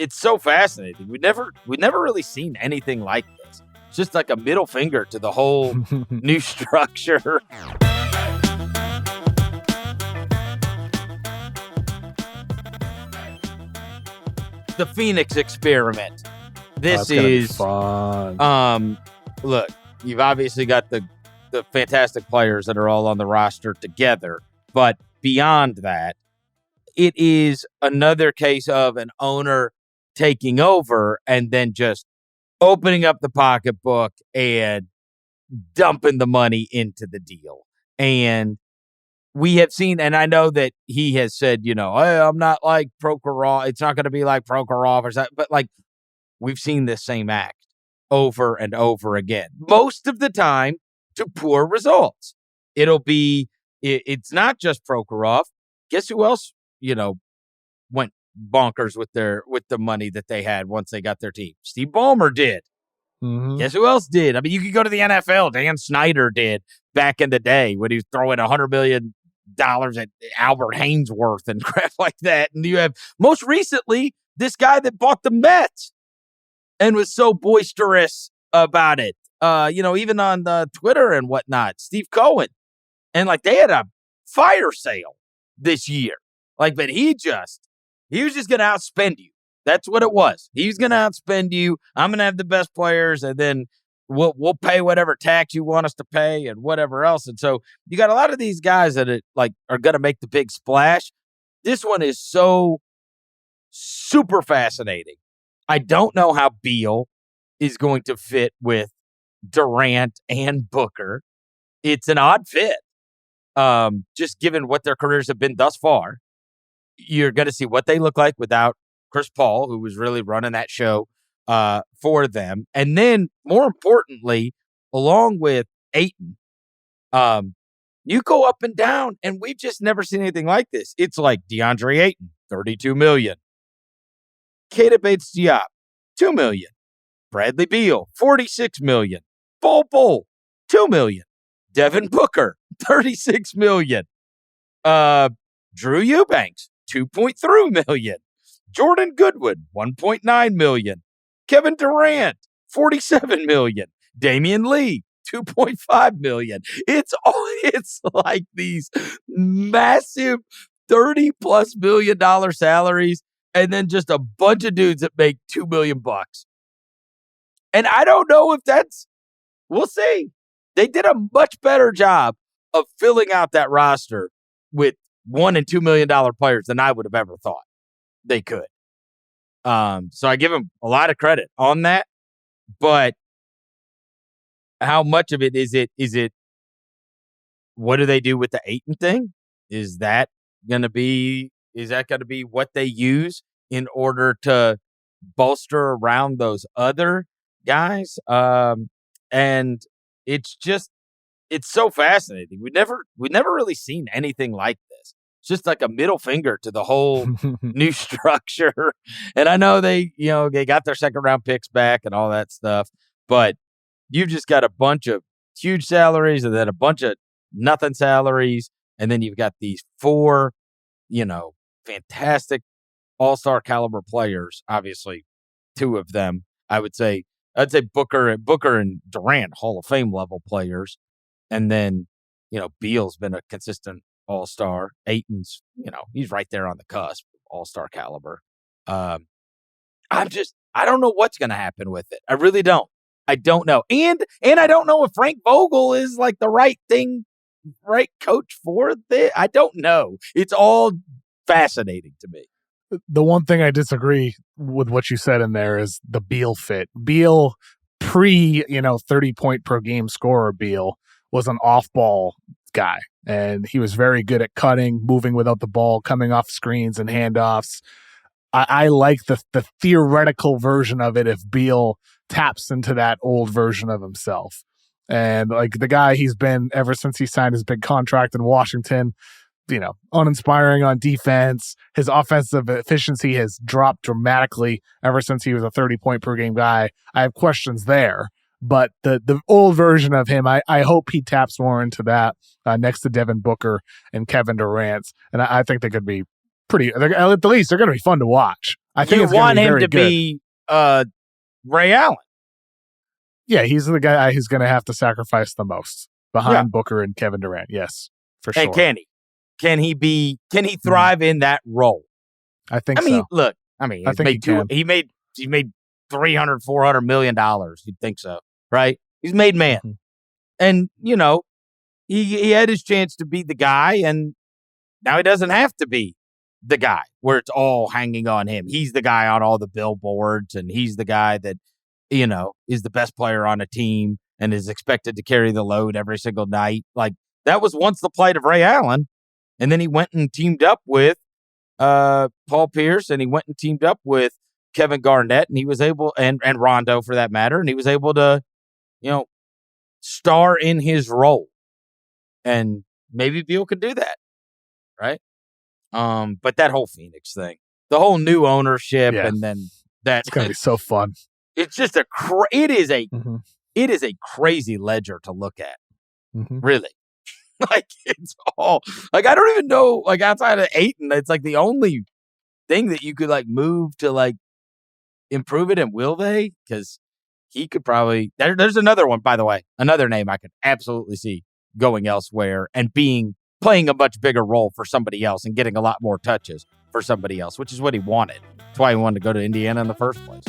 it's so fascinating. We never really seen anything like this. It's just like a middle finger to the whole new structure. The Phoenix experiment. This is fun. Look, you've obviously got the fantastic players that are all on the roster together, but beyond that, it is another case of an owner taking over and then just opening up the pocketbook and dumping the money into the deal. And we have seen, and I know that he has said, hey, I'm not like Prokhorov. It's not going to be like Prokhorov or something, but like we've seen this same act over and over again, most of the time to poor results. It's not just Prokhorov. Guess who else, went bonkers with the money that they had once they got their team? Steve Ballmer did. Mm-hmm. Guess who else did? I mean, you could go to the NFL. Dan Snyder did back in the day when he was throwing $100 million at Albert Hainsworth and crap like that. And you have most recently this guy that bought the Mets and was so boisterous about it. Even on Twitter and whatnot, Steve Cohen. And like they had a fire sale this year. Like, but he was just going to outspend you. That's what it was. He was going to outspend you. I'm going to have the best players, and then we'll pay whatever tax you want us to pay and whatever else. And so you got a lot of these guys that are going to make the big splash. This one is so super fascinating. I don't know how Beal is going to fit with Durant and Booker. It's an odd fit. Just given what their careers have been thus far, you're going to see what they look like without Chris Paul, who was really running that show for them. And then, more importantly, along with Ayton, you go up and down, and we've just never seen anything like this. It's like DeAndre Ayton, $32 million. Keita Bates-Diop, $2 million. Bradley Beal, $46 million. Bol, $2 million. Devin Booker, $36 million. Drew Eubanks, $2.3 million. Jordan Goodwin, $1.9 million. Kevin Durant, $47 million. Damian Lee, $2.5 million. It's like these massive $30+ million salaries, and then just a bunch of dudes that make $2 million. And I don't know if we'll see. They did a much better job of filling out that roster with $1 and $2 million players than I would have ever thought they could. So I give them a lot of credit on that, but how much of it is it, what do they do with the Ayton thing? Is that going to be what they use in order to bolster around those other guys? And it's so fascinating. We never really seen anything like this. It's just like a middle finger to the whole new structure. And I know they got their second round picks back and all that stuff, but you've just got a bunch of huge salaries and then a bunch of nothing salaries. And then you've got these four, fantastic all-star caliber players. Obviously, two of them, I'd say Booker and Durant, Hall of Fame level players. And then, Beal's been a consistent all-star. Ayton's, he's right there on the cusp, all-star caliber. I don't know what's going to happen with it. I really don't. I don't know. And I don't know if Frank Vogel is like the right coach for this. I don't know. It's all fascinating to me. The one thing I disagree with what you said in there is the Beal fit. Beal, 30 point per game scorer Beal, was an off-ball guy, and he was very good at cutting, moving without the ball, coming off screens and handoffs. I like the theoretical version of it if Beal taps into that old version of himself. And like the guy he's been ever since he signed his big contract in Washington, uninspiring on defense. His offensive efficiency has dropped dramatically ever since he was a 30 point per game guy. I have questions there. But the old version of him, I hope he taps more into that next to Devin Booker and Kevin Durant. And I think they could be at the least they're going to be fun to watch. I think you it's want him to good. be Ray Allen. Yeah, he's the guy who's going to have to sacrifice the most behind Booker and Kevin Durant. Yes, for sure. And can he? Can he thrive in that role? I think so. Look, I think he made $300, $400 million. You'd think so, right? He's made man. Mm-hmm. And, he had his chance to be the guy, and now he doesn't have to be the guy where it's all hanging on him. He's the guy on all the billboards, and he's the guy that, is the best player on a team and is expected to carry the load every single night. Like, that was once the plight of Ray Allen. And then he went and teamed up with Paul Pierce, and he went and teamed up with Kevin Garnett, and he was able, and Rondo for that matter, and he was able to, star in his role. And maybe Beal could do that, right? But that whole Phoenix thing, the whole new ownership, and then that, it's gonna be so fun. It's just it is a crazy ledger to look at, really. Like, it's all like, I don't even know, like, outside of Ayton, it's like the only thing that you could like move to like improve it. And will they? Because he could probably, there's another one, by the way, another name I could absolutely see going elsewhere and playing a much bigger role for somebody else and getting a lot more touches for somebody else, which is what he wanted. That's why he wanted to go to Indiana in the first place.